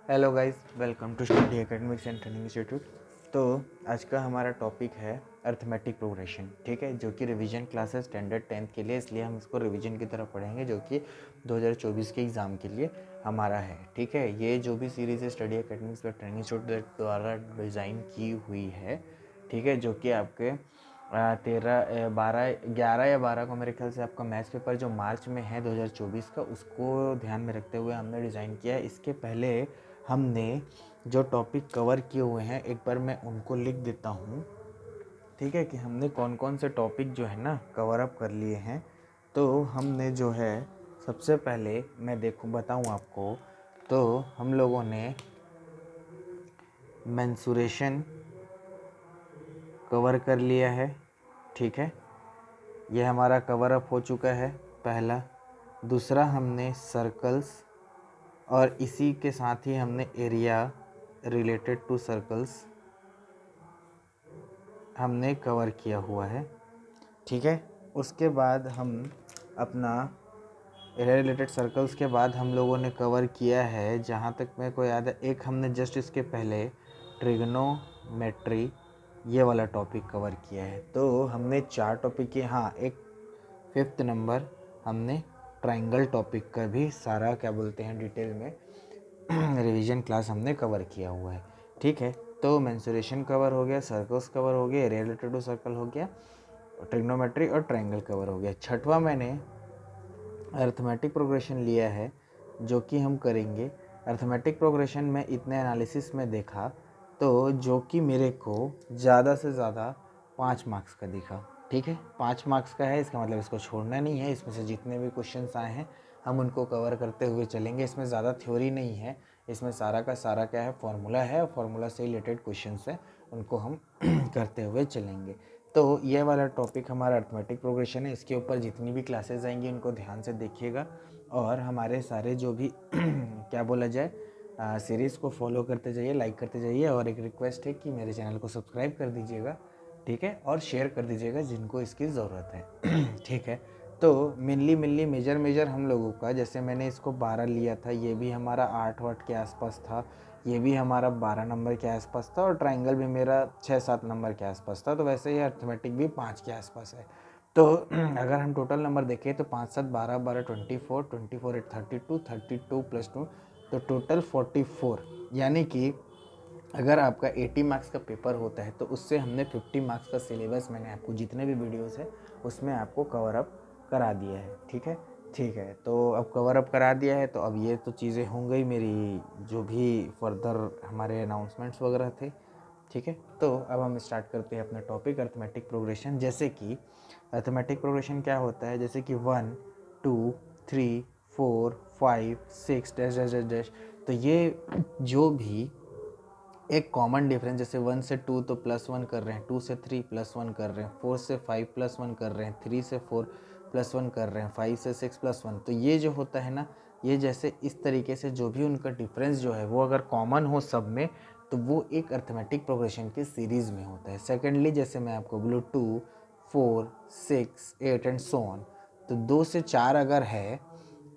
Hello guys, welcome to study academics and training institute. तो आज का हमारा टॉपिक है अर्थमेटिक प्रोग्रेशन, ठीक है, जो कि रिवीजन क्लास है स्टैंडर्ड 10th के लिए, इसलिए हम इसको रिवीजन की तरह पढ़ेंगे, जो कि 2024 के एग्ज़ाम के लिए हमारा है। ठीक है, ये जो भी सीरीज़ है स्टडी एकेडमिक्स और ट्रेनिंग इंस्टीट्यूट द्वारा डिज़ाइन की हुई है, ठीक है, जो कि आपके 11 या 12 को मेरे ख्याल से आपका मैथ्स पेपर जो मार्च में है 2024 का, उसको ध्यान में रखते हुए हमने डिज़ाइन किया है। इसके पहले हमने जो टॉपिक कवर किए हुए हैं एक बार मैं उनको लिख देता हूँ, ठीक है, कि हमने कौन कौन से टॉपिक जो है ना कवर अप कर लिए हैं। तो हमने जो है सबसे पहले मैं बताऊँ आपको, तो हम लोगों ने मेंसुरेशन कवर कर लिया है, ठीक है, ये हमारा कवर अप हो चुका है पहला। दूसरा हमने सर्कल्स और इसी के साथ ही हमने एरिया रिलेटेड टू सर्कल्स हमने कवर किया हुआ है, ठीक है। उसके बाद हम अपना एरिया रिलेटेड सर्कल्स के बाद हम लोगों ने कवर किया है, जहाँ तक मेरे को याद है, एक हमने जस्ट इसके पहले ट्रिग्नोमेट्री ये वाला टॉपिक कवर किया है। तो हमने 4 टॉपिक किए। हाँ, एक 5th नंबर हमने ट्राइंगल टॉपिक का भी सारा क्या बोलते हैं डिटेल में रिवीजन क्लास हमने कवर किया हुआ है, ठीक है। तो मेंसुरेशन कवर हो गया, सर्कल्स कवर हो गया, एरिया रिलेटेड टू सर्कल हो गया, ट्रिग्नोमेट्री और ट्रायंगल कवर हो गया। छठवां मैंने अर्थमेटिक प्रोग्रेशन लिया है, जो कि हम करेंगे। अर्थमेटिक प्रोग्रेशन में इतने एनालिसिस में देखा तो जो कि मेरे को ज़्यादा से ज़्यादा 5 मार्क्स का दिखा, ठीक है। 5 मार्क्स का है, इसका मतलब इसको छोड़ना नहीं है। इसमें से जितने भी क्वेश्चंस आए हैं हम उनको कवर करते हुए चलेंगे। इसमें ज़्यादा थ्योरी नहीं है, इसमें सारा का सारा क्या है, फॉर्मूला है, और फॉर्मूला से रिलेटेड क्वेश्चंस है, उनको हम करते हुए चलेंगे। तो ये वाला टॉपिक हमारा अर्थमेटिक प्रोग्रेशन है। इसके ऊपर जितनी भी क्लासेस आएंगी उनको ध्यान से देखिएगा, और हमारे सारे जो भी क्या बोला जाए सीरीज़ को फॉलो करते जाइए, लाइक करते जाइए, और एक रिक्वेस्ट है कि मेरे चैनल को सब्सक्राइब कर दीजिएगा, ठीक है, और शेयर कर दीजिएगा जिनको इसकी ज़रूरत है ठीक है। तो मेनली मेजर हम लोगों का, जैसे मैंने इसको 12 लिया था, ये भी हमारा 8 वाट के आसपास था, ये भी हमारा 12 नंबर के आसपास था, और ट्रायंगल भी मेरा 6-7 नंबर के आसपास था। तो वैसे ही अर्थमेटिक भी 5 के आसपास है। तो अगर हम टोटल नंबर देखें तो 5 7 12 12 24 24 8 32 32 प्लस 2, तो टोटल 44। यानी कि अगर आपका 80 मार्क्स का पेपर होता है तो उससे हमने 50 मार्क्स का सिलेबस, मैंने आपको जितने भी वीडियोस है उसमें आपको कवर अप करा दिया है, ठीक है। ठीक है, तो अब कवर अप करा दिया है, तो अब ये तो चीज़ें होंगी ही मेरी, जो भी फर्दर हमारे अनाउंसमेंट्स वगैरह थे, ठीक है। तो अब हम स्टार्ट करते हैं अपना टॉपिक अर्थमेटिक प्रोग्रेशन। जैसे कि अर्थमेटिक प्रोग्रेशन क्या होता है, जैसे कि 1 2 3 4 5 6 डैश डैश डैश डैश। तो ये जो भी एक कॉमन डिफरेंस, जैसे 1 से 2 तो +1 कर रहे हैं, 2 से 3 +1 कर रहे हैं, 4 से 5 +1 कर रहे हैं, 3 से 4 +1 कर रहे हैं, 5 से 6 +1। तो ये जो होता है ना, ये जैसे इस तरीके से जो भी उनका डिफरेंस जो है वो अगर कॉमन हो सब में, तो वो एक अर्थमेटिक प्रोग्रेशन की सीरीज़ में होता है। सेकेंडली, जैसे मैं आपको बोलूँ 2 4 6 8 एंड सो ऑन, तो 2 से 4 अगर है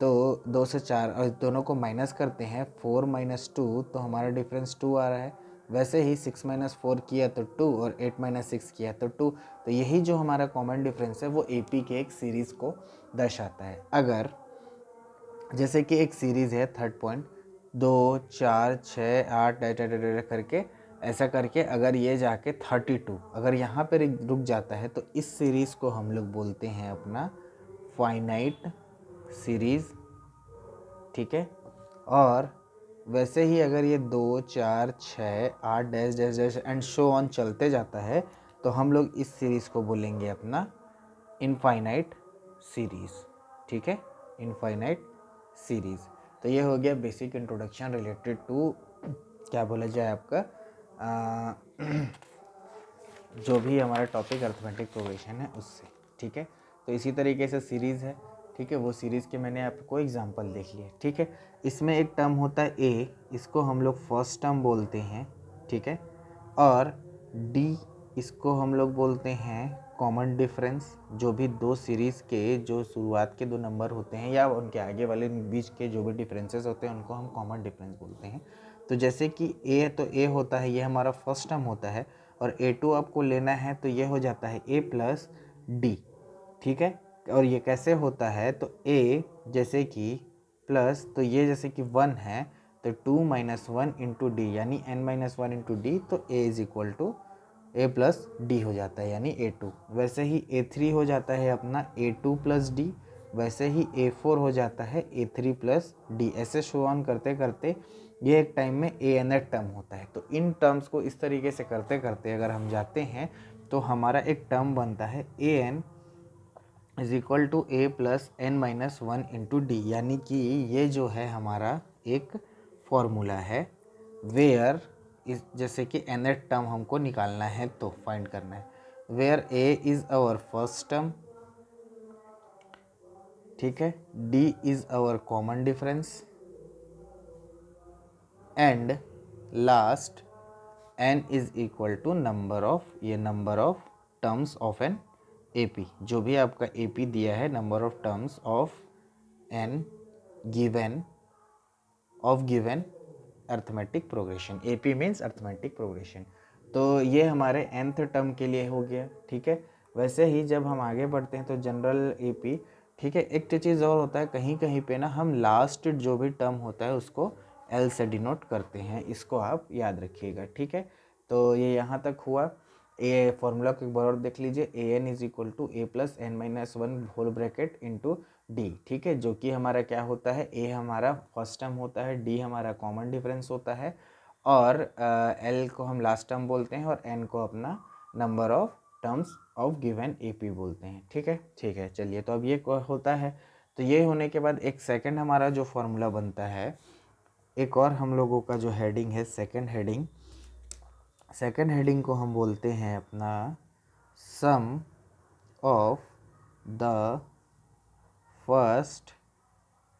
तो 2 से 4 और दोनों को माइनस करते हैं, 4 - 2, तो हमारा डिफरेंस 2 आ रहा है। वैसे ही 6 - 4 किया तो 2, और 8 - 6 किया तो 2। तो यही जो हमारा कॉमन डिफरेंस है वो एपी के एक सीरीज़ को दर्शाता है। अगर जैसे कि एक सीरीज़ है, थर्ड पॉइंट 2 4 6 8 करके, ऐसा करके अगर ये जाके 32 अगर यहाँ पर रुक जाता है, तो इस सीरीज़ को हम लोग बोलते हैं अपना फाइनाइट सीरीज़, ठीक है। और वैसे ही अगर ये 2 4 6 8 dash dash dash and show on चलते जाता है, तो हम लोग इस सीरीज़ को बोलेंगे अपना इनफाइनाइट सीरीज़, ठीक है, इनफाइनाइट सीरीज़। तो ये हो गया बेसिक इंट्रोडक्शन रिलेटेड टू क्या बोला जाए आपका जो भी हमारा टॉपिक अर्थमेटिक प्रोग्रेशन है उससे, ठीक है। तो इसी तरीके से सीरीज़ है, ठीक है, वो सीरीज़ के मैंने आपको एग्जांपल देख लिए, ठीक है। इसमें एक टर्म होता है ए, इसको हम लोग फर्स्ट टर्म बोलते हैं, ठीक है, और डी इसको हम लोग बोलते हैं कॉमन डिफरेंस। जो भी दो सीरीज़ के जो शुरुआत के दो नंबर होते हैं या उनके आगे वाले बीच के जो भी डिफरेंसेस होते हैं उनको हम कॉमन डिफरेंस बोलते हैं। तो जैसे कि ए है तो ए होता है, ये हमारा फर्स्ट टर्म होता है, और A2 आपको लेना है तो ये हो जाता है A प्लस डी। ठीक है, और ये कैसे होता है, तो A जैसे कि प्लस, तो ये जैसे कि 1 है तो 2 माइनस 1 इंटू डी यानी n माइनस 1 इंटू डी, तो A is equal to A plus d हो जाता है यानी A2। वैसे ही A3 हो जाता है अपना A2 प्लस डी, वैसे ही A4 हो जाता है A3 प्लस डी। ऐसे शो ऑन करते करते ये एक टाइम में ANth टर्म होता है। तो इन टर्म्स को इस तरीके से करते करते अगर हम जाते हैं तो हमारा एक टर्म बनता है AN is equal to A plus n minus 1 into d, यानी कि ये जो है हमारा एक फॉर्मूला है वेयर इस, जैसे कि nth टर्म हमको निकालना है तो फाइंड करना है, where A is our first term, ठीक है, D is our common difference, and last n is equal to number of, ये number of terms of an AP, जो भी आपका AP दिया है, number of terms of an given of given arithmetic progression. AP means arithmetic progression. तो ये हमारे nth term के लिए हो गया। ठीक है, वैसे ही जब हम आगे बढ़ते हैं तो जनरल AP, ठीक है, एक चीज़ और होता है, कहीं कहीं पे ना हम लास्ट जो भी टर्म होता है उसको L से डिनोट करते हैं, इसको आप याद रखिएगा। ठीक है, तो ये यहाँ तक हुआ। ए फॉर्मूला को एक बार और देख लीजिए, AN is equal to A plus n minus 1 whole bracket into d. ठीक है, जो कि हमारा क्या होता है, A हमारा फर्स्ट टर्म होता है, D हमारा कॉमन डिफरेंस होता है, और L को हम लास्ट टर्म बोलते हैं, और N को अपना number of terms of given AP बोलते हैं। ठीक है, ठीक है, चलिए, तो अब ये होता है। तो ये होने के बाद एक सेकंड हमारा जो फॉर्मूला बनता है, एक और हम लोगों का जो हेडिंग है सेकंड हेडिंग, सेकंड हेडिंग को हम बोलते हैं अपना sum of the first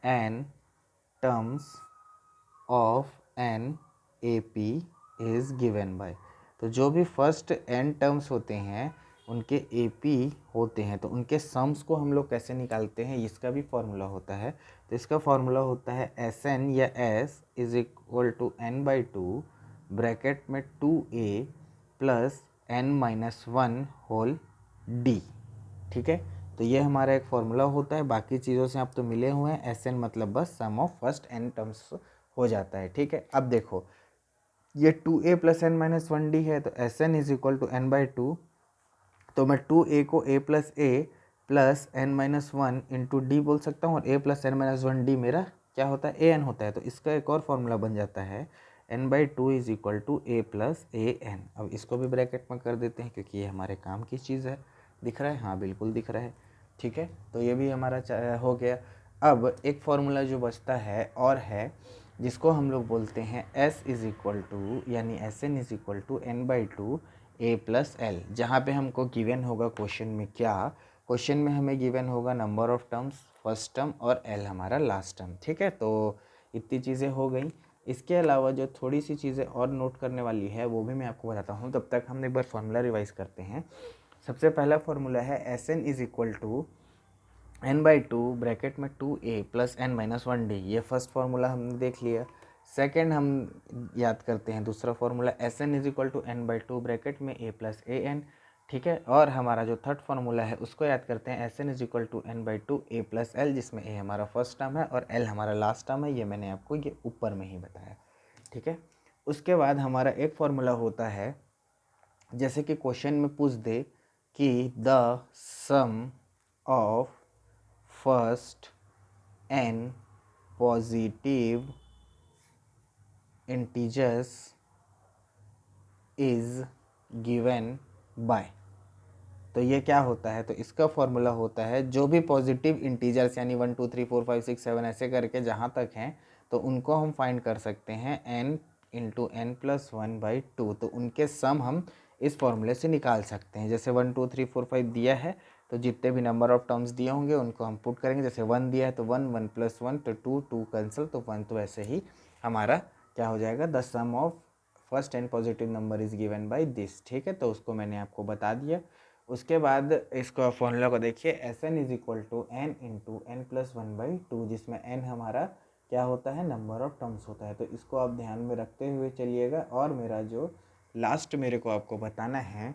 n terms of an AP is given by. तो जो भी फर्स्ट n टर्म्स होते हैं उनके AP होते हैं, तो उनके सम्स को हम लोग कैसे निकालते हैं, इसका भी फॉर्मूला होता है। तो इसका फॉर्मूला होता है SN या S is equal to n by two bracket में 2A plus n minus 1 whole D। ठीक है, तो ये हमारा एक फॉर्मूला होता है। बाकी चीज़ों से आप तो मिले हुए हैं, SN मतलब बस सम ऑफ फर्स्ट n टर्म्स हो जाता है। ठीक है, अब देखो ये 2A plus n minus 1D है, तो SN is equal to n by two, तो मैं 2A को A plus n minus 1 into d बोल सकता हूँ, और A plus n minus 1D मेरा क्या होता है, AN होता है। तो इसका एक और फॉर्मूला बन जाता है n by two is equal to A plus AN। अब इसको भी ब्रैकेट में कर देते हैं क्योंकि ये हमारे काम की चीज़ है। दिख रहा है, हाँ बिल्कुल दिख रहा है। ठीक है, तो ये भी हमारा हो गया। अब एक फॉर्मूला जो बचता है और है, जिसको हम लोग बोलते हैं S इज इक्वल टू, यानी SN is equal to n by two A plus l, जहाँ पे हमको गिवन होगा क्वेश्चन में, क्या क्वेश्चन में हमें गिवन होगा number of terms first term और L हमारा लास्ट टर्म। ठीक है, तो इतनी चीज़ें हो गई। इसके अलावा जो थोड़ी सी चीज़ें और नोट करने वाली है वो भी मैं आपको बताता हूँ। तब तक हम एक बार फॉर्मूला रिवाइज करते हैं। सबसे पहला फॉर्मूला है SN is equal to n by two bracket में 2A plus n minus 1D। ये फर्स्ट फार्मूला हमने देख लिया। सेकेंड हम याद करते हैं दूसरा formula SN is equal to n by two bracket में A प्लस AN। ठीक है, और हमारा जो थर्ड फार्मूला है उसको याद करते हैं SN is equal to n by two A plus L, जिसमें A हमारा फर्स्ट टर्म है और L हमारा लास्ट टर्म है। ये मैंने आपको ये ऊपर में ही बताया। ठीक है, उसके बाद हमारा एक फार्मूला होता है, जैसे कि क्वेश्चन में पूछ दे कि the sum of first n positive integers is given by. तो ये क्या होता है, तो इसका फॉर्मूला होता है जो भी पॉजिटिव इंटीजर्स यानी 1 2 3 4 5 6 7 ऐसे करके जहाँ तक हैं, तो उनको हम फाइंड कर सकते हैं n into n plus 1 by two. तो उनके सम हम इस फॉर्मूले से निकाल सकते हैं। जैसे 1 2 3 4 5 दिया है, तो जितने भी नंबर ऑफ टर्म्स दिए होंगे उनको हम पुट करेंगे। जैसे 1 दिया है तो 1, 1 प्लस 1 तो 2, 2 कैंसिल तो 1, तो ऐसे ही हमारा क्या हो जाएगा, the sum of first n positive number is given by this, ठीक है, तो उसको मैंने आपको बता दिया। उसके बाद इसको फॉर्मूला को देखिए, s n is equal to n into n plus one by two, जिसमें एन हमारा क्या होता है, नंबर ऑफ टर्म्स होता है। तो इसको आप ध्यान में रखते हुए चलिएगा। और मेरा जो लास्ट मेरे को आपको बताना है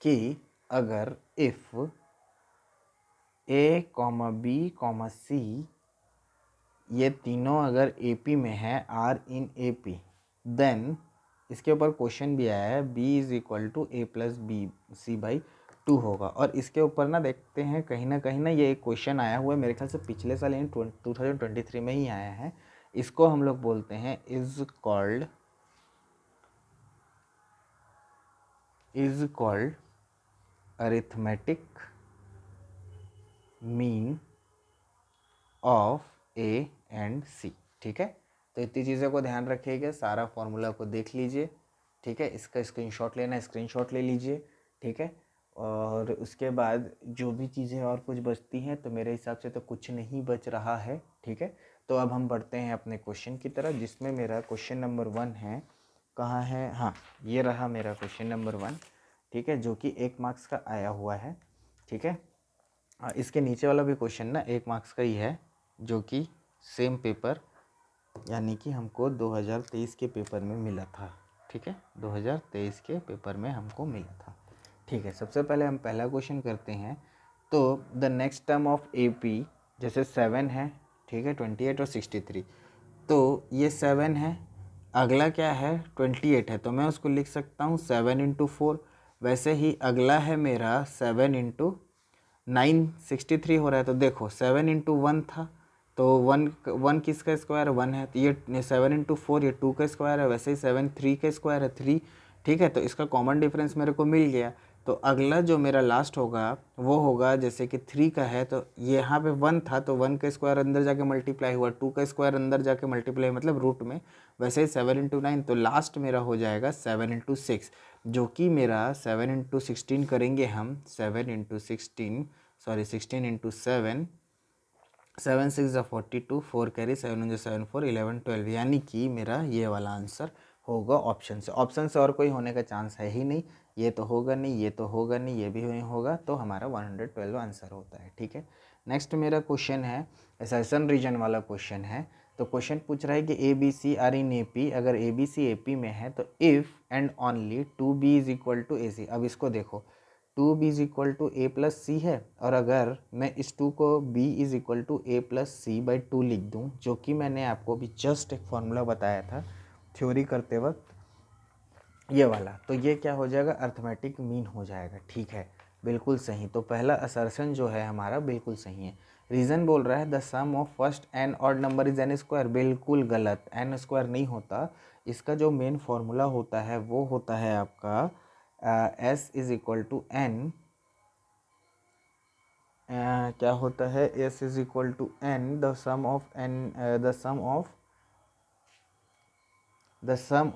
कि अगर if a comma b comma c ये तीनों अगर ए पी में है, are in A P, then इसके ऊपर क्वेश्चन भी आया है b is equal to a plus b c by two होगा। और इसके ऊपर ना देखते हैं कहीं ना ये एक क्वेश्चन आया हुआ है, मेरे ख्याल से पिछले साल इन 2023 में ही आया है। इसको हम लोग बोलते हैं is called arithmetic mean of a and c, ठीक है। तो इतनी चीज़ों को ध्यान रखिएगा, सारा फॉर्मूला को देख लीजिए, ठीक है। इसका स्क्रीनशॉट लेना है, स्क्रीनशॉट ले लीजिए, ठीक है। और उसके बाद जो भी चीज़ें और कुछ बचती हैं तो मेरे हिसाब से तो कुछ नहीं बच रहा है, ठीक है। तो अब हम बढ़ते हैं अपने क्वेश्चन की तरफ, जिसमें मेरा क्वेश्चन नंबर 1 है, कहाँ है, हाँ ये रहा मेरा क्वेश्चन नंबर 1, ठीक है, जो कि 1 मार्क्स का आया हुआ है, ठीक है। इसके नीचे वाला भी क्वेश्चन ना 1 मार्क्स का ही है, जो कि सेम पेपर यानी कि हमको 2023 के पेपर में मिला था, ठीक है, 2023 के पेपर में हमको मिला था, ठीक है। सबसे पहले हम पहला क्वेश्चन करते हैं। तो the next term of A P, जैसे 7 है, ठीक है, 28 और 63, तो ये 7 है, अगला क्या है 28 है, तो मैं उसको लिख सकता हूँ 7 इंटू 4। वैसे ही अगला है मेरा 7 इंटू 963 हो रहा है। तो देखो 7 इंटू 1 था, तो 1 किसका स्क्वायर है, 1 है, तो ये 7 इंटू 4 ये 2 का स्क्वायर है। वैसे ही 7 3 का स्क्वायर है 3, ठीक है। तो इसका कॉमन डिफरेंस मेरे को मिल गया। तो अगला जो मेरा लास्ट होगा वो होगा, जैसे कि 3 का है तो ये यहाँ पे 1 था, तो 1 का स्क्वायर अंदर जाके मल्टीप्लाई हुआ, 2 का स्क्वायर अंदर जाके मल्टीप्लाई मतलब रूट में। वैसे ही 7 इंटू 9, तो लास्ट मेरा हो जाएगा 7 इंटू 6, जो कि मेरा 7 इंटू 16 करेंगे हम, 7 इंटू 16 सॉरी 16 इंटू 7, 7 6 ज़ा 42, 4 कैरी, 7 1 7 4 11 12, यानी कि मेरा ये वाला आंसर होगा ऑप्शन से। ऑप्शन से और कोई होने का चांस है ही नहीं, ये तो होगा नहीं, ये तो होगा नहीं, ये भी नहीं होगा, तो हमारा 112 आंसर होता है, ठीक है। नेक्स्ट मेरा क्वेश्चन है असर्शन रीजन वाला क्वेश्चन है। तो क्वेश्चन पूछ रहा है कि a b c are in A P, अगर a b c A P में है तो if and only 2b is equal to a c. अब इसको देखो 2b is equal to a plus c है, और अगर मैं इस 2 को b is equal to a plus c by 2 लिख दूं, जो कि मैंने आपको अभी जस्ट एक फॉर्मूला बताया था थ्योरी करते वक्त, ये वाला, तो ये क्या हो जाएगा, अर्थमेटिक मीन हो जाएगा, ठीक है, बिल्कुल सही। तो पहला असर्शन जो है हमारा बिल्कुल सही है। रीज़न बोल रहा है the sum of first n odd number is n square, बिल्कुल गलत, एन स्क्वायर नहीं होता। इसका जो मेन फॉर्मूला होता है वो होता है आपका s is equal to n, क्या होता है, s is equal to n the sum of n, the sum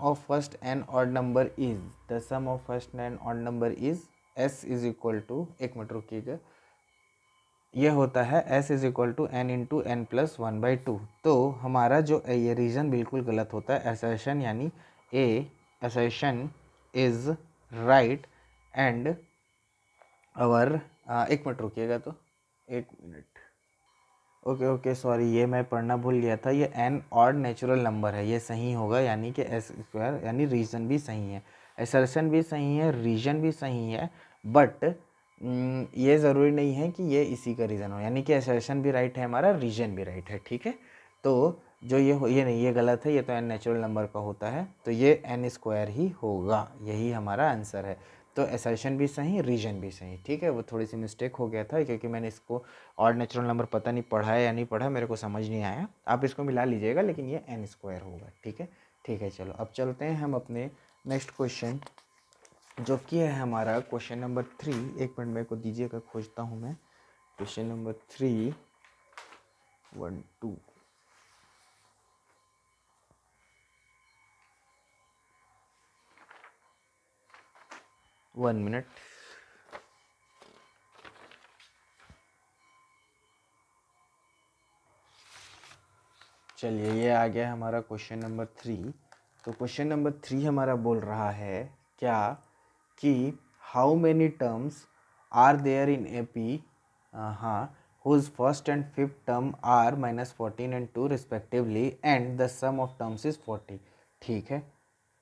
of first n odd number is, the sum of first n odd number is s is equal to, एक minute रुकिएगा, ये होता है s is equal to n into n plus 1/2। तो हमारा जो ये reason बिल्कुल गलत होता है, असर्शन यानी A assertion is right and our, एक मिनट रुकिएगा, तो एक मिनट, ओके ओके सॉरी, ये मैं पढ़ना भूल गया था, ये एन ऑड नेचुरल नंबर है, ये सही होगा, यानी कि एस स्क्वायर, यानी रीज़न भी सही है, असर्शन भी सही है, रीजन भी सही है, बट ये ज़रूरी नहीं है कि ये इसी का रीज़न हो, यानी कि असर्शन भी राइट है हमारा, रीजन भी राइट है, ठीक है। तो जो ये नहीं, ये गलत है, ये तो एन नेचुरल नंबर का होता है, तो ये एन स्क्वायर ही होगा, यही हमारा आंसर है। तो असर्शन भी सही, रीजन भी सही, ठीक है। वो थोड़ी सी मिस्टेक हो गया था क्योंकि मैंने इसको और नेचुरल नंबर पता नहीं पढ़ा है या नहीं पढ़ा, मेरे को समझ नहीं आया, आप इसको मिला लीजिएगा, लेकिन ये एन स्क्वायर होगा, ठीक है, ठीक है। चलो अब चलते हैं हम अपने नेक्स्ट क्वेश्चन, जो कि है हमारा क्वेश्चन नंबर 3। एक मिनट मेरे को दीजिएगा, खोजता हूँ मैं क्वेश्चन नंबर 3, 1 2, 1 मिनट, चलिए ये आ गया हमारा क्वेश्चन नंबर 3। तो क्वेश्चन नंबर 3 हमारा बोल रहा है क्या कि how many terms are there in AP, हाँ, whose first and fifth term are -14 and 2 respectively and the sum of terms is 40। ठीक है,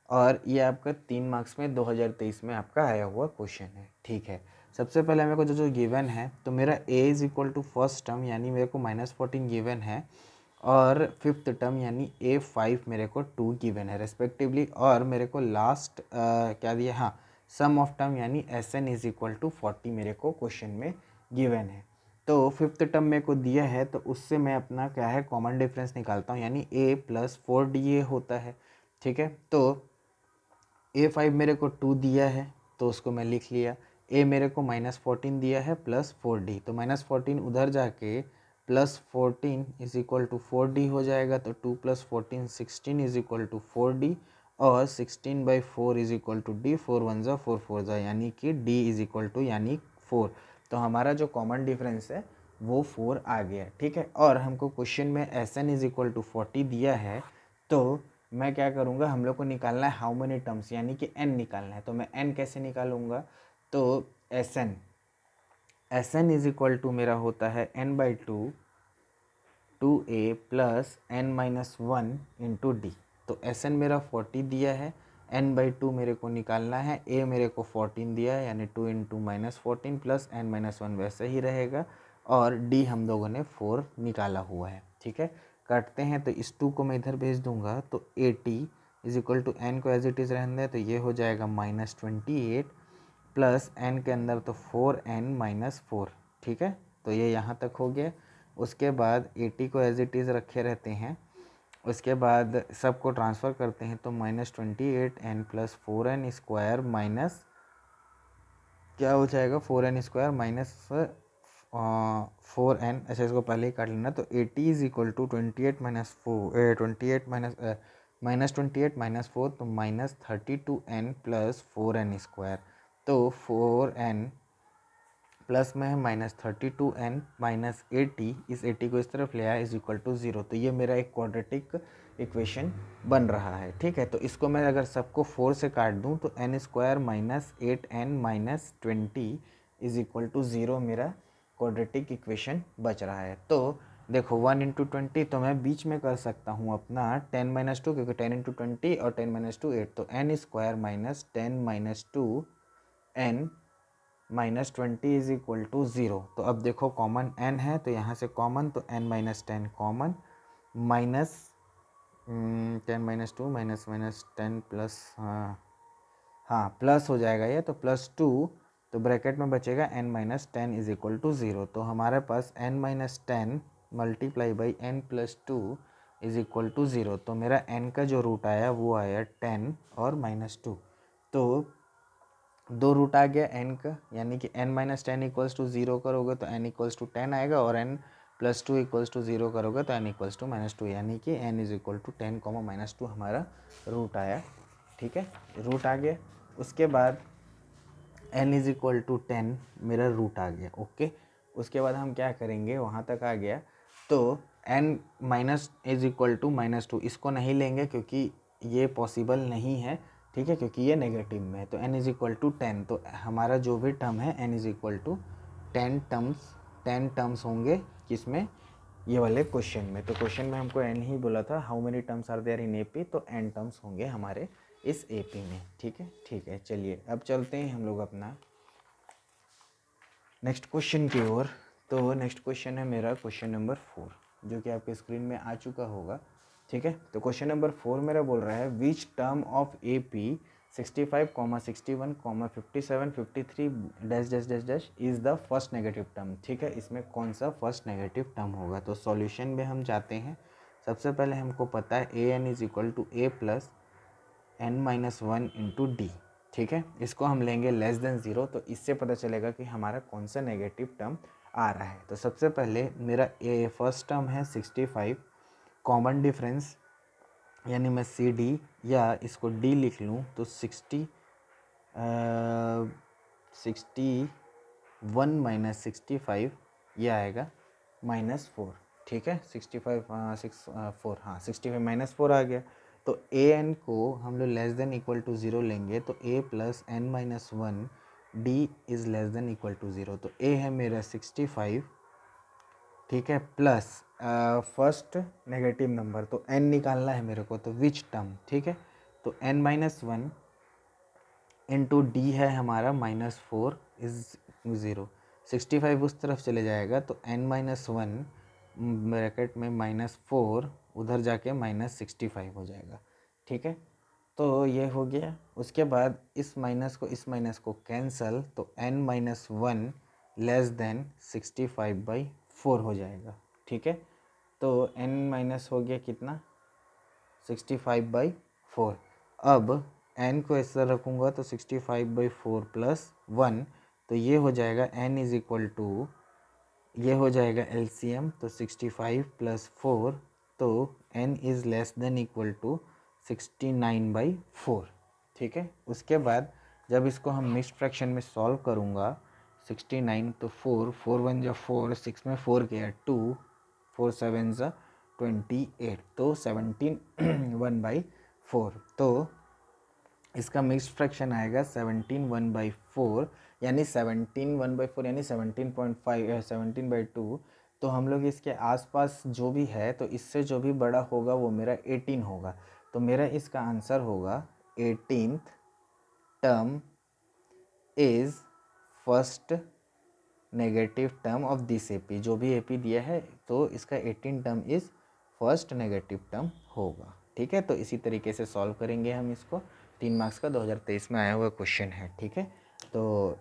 और ये आपका 3 मार्क्स में 2023 में आपका आया हुआ क्वेश्चन है। ठीक है, सबसे पहले मेरे को जो गिवन है, तो मेरा a is equal to first term यानी मेरे को -14 गिवन है, और फिफ्थ टर्म यानी A5 मेरे को 2 गिवन है रेस्पेक्टिवली, और मेरे को लास्ट क्या दिया, हाँ, सम ऑफ टर्म यानी SN इज इक्वल टू 40 मेरे को क्वेश्चन में गिवन है। तो फिफ्थ टर्म मेरे को दिया है, तो उससे मैं अपना क्या है कॉमन डिफरेंस निकालता हूँ, यानी A + 4DA होता है। ठीक है, तो A5 मेरे को 2 दिया है, तो उसको मैं लिख लिया। A मेरे को -14 दिया है प्लस 4D, तो -14 उधर जाके +14 इज इक्वल टू 4D हो जाएगा। तो 2 + 14 16 इज इक्वल टू 4D, और 16/4 इज इक्वल टू D। 4 1 ज़ा 4 4 ज़ा, यानी कि D इज इक्वल टू यानी 4। तो हमारा जो कॉमन डिफरेंस है वो 4 आ गया। ठीक है, और हमको क्वेश्चन में SN इज इक्वल टू 40 दिया है, तो मैं क्या करूँगा, हम लोग को निकालना है हाउ मेनी टर्म्स, यानी कि n निकालना है। तो मैं n कैसे निकालूंगा, तो SN इज इक्वल टू मेरा होता है n/2 2a plus n-1 into d. तो SN मेरा 40 दिया है, n/2 मेरे को निकालना है, a मेरे को 14 दिया है, यानी 2 इंटू -14 प्लस n-1 वैसे ही रहेगा, और d हम लोगों ने 4 निकाला हुआ है। ठीक है, काटते हैं, तो इस 2 को मैं इधर भेज दूंगा, तो 80 इज इक्वल टू n को एज इट इज़ रहने दें, तो ये हो जाएगा -28 प्लस n के अंदर तो 4n-4। ठीक है, तो ये यहाँ तक हो गया। उसके बाद 80 को एज इट इज़ रखे रहते हैं, उसके बाद सबको ट्रांसफ़र करते हैं, तो -28n plus 4n square minus क्या हो जाएगा 4n स्क्वायर माइनस 4n। अच्छा, इसको पहले ही काट लेना। तो 80 इज इक्वल टू 28 माइनस 4 28 -4, तो -32n प्लस 4n स्क्वायर। तो 4n प्लस में है -32n माइनस 80, इस 80 को इस तरफ ले आया इज इक्वल टू 0। तो ये मेरा एक क्वाड्रेटिक इक्वेशन बन रहा है। ठीक है, तो इसको मैं अगर सबको 4 से काट दूं, तो n square minus 8n minus 20 is equal to 0 मेरा क्वाड्रेटिक इक्वेशन बच रहा है। तो देखो 1 इंटू 20, तो मैं बीच में कर सकता हूँ अपना 10-2, क्योंकि 10 इंटू 20 और 10-2 8, तो n square minus 10-2 n -20 is equal to 0। तो अब देखो कॉमन n है, तो यहाँ से कॉमन, तो n-10 common, minus 10-2 minus 10 plus, हाँ प्लस हो जाएगा ये, तो +2, तो ब्रैकेट में बचेगा n-10 इज इक्वल टू 0। तो हमारे पास n-10 multiply by n+2 is equal to 0। तो मेरा n का जो रूट आया वो आया 10 और -2, तो 2 रूट आ गया n का, यानी कि n-10 इक्वल्स टू 0 करोगे तो n इक्वल्स टू 10 आएगा, और n+2 इक्वल्स टू 0 करोगे तो n इक्वल्स टू -2, यानी कि n इज इक्वल टू 10, -2 हमारा रूट आया। ठीक है, रूट आ गया। उसके बाद n इज इक्वल टू 10 मेरा रूट आ गया। ओके, उसके बाद हम क्या करेंगे, वहाँ तक आ गया, तो n minus is equal to -2 इसको नहीं लेंगे क्योंकि ये पॉसिबल नहीं है। ठीक है, क्योंकि ये नेगेटिव में है। तो n इज इक्वल टू 10, तो हमारा जो भी टर्म है n is equal to 10 terms होंगे किसमें, ये वाले क्वेश्चन में। तो क्वेश्चन में हमको n ही बोला था, how many terms are there in AP, तो n टर्म्स होंगे हमारे इस AP में। ठीक है, चलिए अब चलते हैं हम लोग अपना नेक्स्ट क्वेश्चन की ओर। तो नेक्स्ट क्वेश्चन है मेरा क्वेश्चन नंबर 4, जो कि आपके स्क्रीन में आ चुका होगा। ठीक है, तो क्वेश्चन नंबर 4 मेरा बोल रहा है which term of AP 65, 61, 57, 53 dash dash dash dash is the first negative term. ठीक है, इसमें कौन सा फर्स्ट नेगेटिव टर्म होगा। तो सॉल्यूशन में हम जाते हैं। सबसे पहले हमको पता है an is equal to a plus n-1 into d. ठीक है, इसको हम लेंगे लेस देन 0, तो इससे पता चलेगा कि हमारा कौन सा नेगेटिव टर्म आ रहा है। तो सबसे पहले मेरा ए फर्स्ट टर्म है 65, कॉमन डिफरेंस यानी मैं CD या इसको D लिख लूँ, तो 61 माइनस 65 ये आएगा -4। ठीक है, 65 4, हाँ 65 -4 आ गया। तो ए एन को हम लोग लेस देन इक्वल टू 0 लेंगे तो a plus n minus 1 d is less than equal to 0। तो ए है मेरा 65, ठीक है, प्लस फर्स्ट नेगेटिव नंबर, तो एन निकालना है मेरे को, तो विच टर्म, ठीक है, तो एन माइनस 1 इंटू डी है हमारा -4 इज़ 0। 65 उस तरफ चले जाएगा तो n माइनस 1 ब्रैकेट में -4 उधर जाके -65 हो जाएगा, ठीक है। तो ये हो गया। उसके बाद इस माइनस को कैंसल, तो n माइनस 1 लेस देन 65/4 हो जाएगा, ठीक है। तो n माइनस हो गया कितना, 65/4। अब n को इस तरह रखूँगा तो 65/4 प्लस 1, तो ये हो जाएगा n इज़ इक्वल टू, ये हो जाएगा LCM, तो 65 प्लस 4, तो n is less than equal to 69/4, ठीक है। उसके बाद जब इसको हम मिक्स्ड फ्रैक्शन में सॉल्व करूँगा, 69 तो 4 1 जा 4, 6 में 4 गया 2, 4 7 जा 28, तो 17 1/4। तो इसका मिक्स्ड फ्रैक्शन आएगा 17 1/4, यानी 17 1/4 यानी 17.5 17/2। तो हम लोग इसके आसपास जो भी है, तो इससे जो भी बड़ा होगा वो मेरा 18 होगा। तो मेरा इसका आंसर होगा 18th term is first negative term of this AP. जो भी एपी दिया है तो इसका 18 term is first negative term होगा, ठीक है। तो इसी तरीके से सॉल्व करेंगे हम इसको। 3 मार्क्स का 2023 में आया हुआ क्वेश्चन है, ठीक है। तो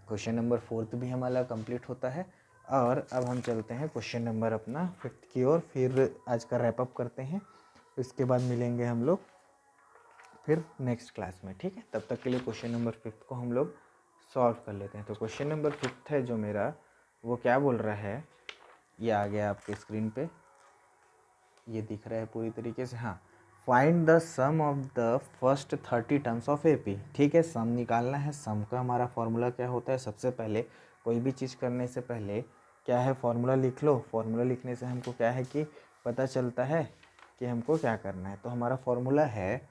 क्वेश्चन नंबर 4 भी हमारा कंप्लीट होता है। और अब हम चलते हैं क्वेश्चन नंबर अपना 5 की ओर, फिर आज का रैप अप करते हैं। इसके बाद मिलेंगे हम लोग फिर नेक्स्ट क्लास में, ठीक है। तब तक के लिए क्वेश्चन नंबर 5 को हम लोग सॉल्व कर लेते हैं। तो क्वेश्चन नंबर 5 है जो मेरा, वो क्या बोल रहा है, ये आ गया आपके स्क्रीन पे, ये दिख रहा है पूरी तरीके से। हाँ, find the sum of the first 30 terms of AP, ठीक है। सम निकालना है। सम का हमारा फॉर्मूला क्या होता है, सबसे पहले कोई भी चीज़ करने से पहले क्या है, फॉर्मूला लिख लो। फॉर्मूला लिखने से हमको क्या है कि पता चलता है कि हमको क्या करना है। तो हमारा फॉर्मूला है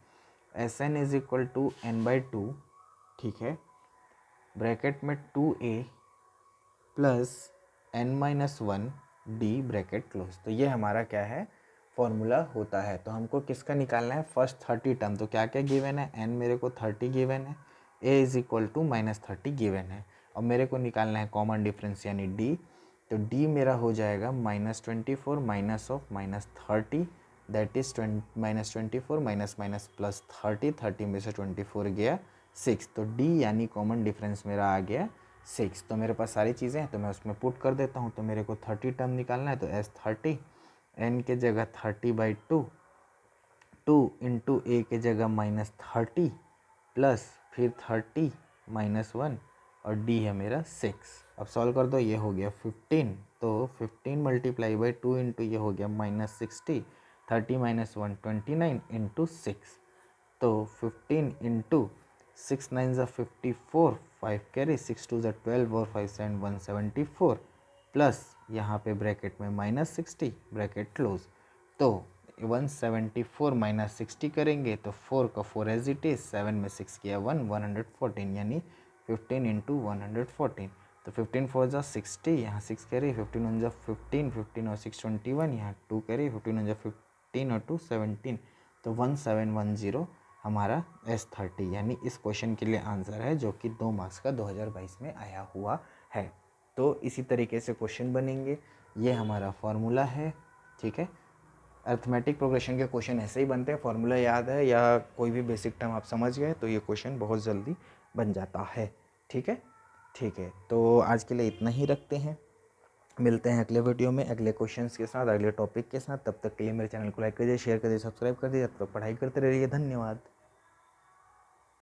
Sn is equal to n/2, ठीक है, ब्रैकेट में 2a plus n-1 d bracket close. तो ये हमारा क्या है, फॉर्मूला होता है। तो हमको किसका निकालना है, फर्स्ट 30 टर्म। तो क्या क्या गिवन है, n मेरे को 30 गिवन है, a is equal to -30 given है, और मेरे को निकालना है कॉमन डिफरेंस यानी d। तो d मेरा हो जाएगा -24 minus of -30, that is -24 minus plus 30 में से 24 गया 6, तो d यानी कॉमन डिफरेंस मेरा आ गया 6। तो मेरे पास सारी चीज़ें हैं तो मैं उसमें पुट कर देता हूँ। तो मेरे को 30 टर्म निकालना है, तो S30 n के जगह 30/2, 2 इंटू ए के जगह -30 प्लस फिर 30 -1 और d है मेरा 6। अब सॉल्व कर दो, ये हो गया 15, तो 15 मल्टीप्लाई बाई 2 इंटू ये हो गया -60, 30 -1 29 इंटू 6, तो 15 इंटू 6 9 ज़ा 54, 5 कैरी, 6 2 ज़ा 12 और 5 7 174 प्लस यहाँ पे ब्रैकेट में -60 ब्रैकेट क्लोज। तो 174 माइनस 60 करेंगे तो 4 का 4 एज इट इज़, 7 में 6 किया 114, यानी 15 इंटू 114। तो 15 4 ज़ा 60, यहाँ 6 कैरी, 15 1 ज़ा 15, 15 और 6 21, यहाँ 2 कैरी, 15 1 ज़ा 15 और 2 17, तो 1710 हमारा S30 यानी इस क्वेश्चन के लिए आंसर है, जो कि 2 मार्क्स का 2022 में आया हुआ है। तो इसी तरीके से क्वेश्चन बनेंगे, ये हमारा फॉर्मूला है, ठीक है। अर्थमेटिक प्रोग्रेशन के क्वेश्चन ऐसे ही बनते हैं, फॉर्मूला याद है या कोई भी बेसिक टर्म आप समझ गए तो ये क्वेश्चन बहुत जल्दी बन जाता है, ठीक है। ठीक है, तो आज के लिए इतना ही रखते हैं, मिलते हैं अगले वीडियो में अगले क्वेश्चंस के साथ, अगले टॉपिक के साथ। तब तक के लिए मेरे चैनल को लाइक कर दीजिए, शेयर कर दीजिए, सब्सक्राइब कर दीजिए। तब तक पढ़ाई करते रहिए। धन्यवाद।